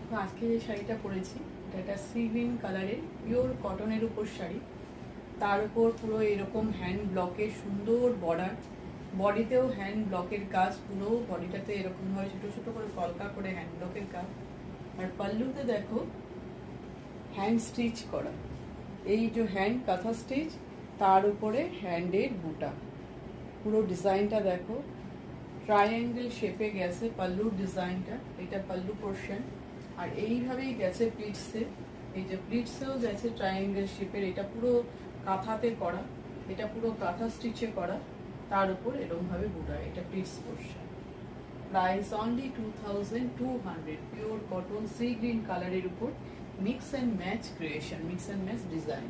তো আজকে যে শাড়িটা পরেছি এটা একটা সি গ্রিন কালারের পিওর কটনের উপর শাড়ি, তার উপর পুরো এরকম হ্যান্ড ব্লকের সুন্দর বর্ডার, বডিতেও হ্যান্ড ব্লকের কাজ, পুরো বডিটাতে এরকম ভাবে ছোট ছোট করে কলকা করে হ্যান্ড ব্লকের কাজ। আর পাল্লুতে দেখো হ্যান্ড স্টিচ করা, এই যে হ্যান্ড কাঁথা স্টিচ, তার উপরে হ্যান্ডের বুটা, পুরো ডিজাইনটা দেখো ট্রায়াঙ্গেল শেপে গেছে পাল্লুর ডিজাইনটা। এটা পাল্লু পোর্শন, আর এইভাবেই গেছে প্লিটসে, এই যে প্লিটসেও গেছে ট্রায়াঙ্গেল শেপের। এটা পুরো কাঁথাতে করা, এটা পুরো কাঁথা স্টিচে করা, তার উপর এরকম ভাবে বুটা। এটা pleats portion. Price only 2200, pure cotton sea green কালারের উপর mix and match creation, mix and match design.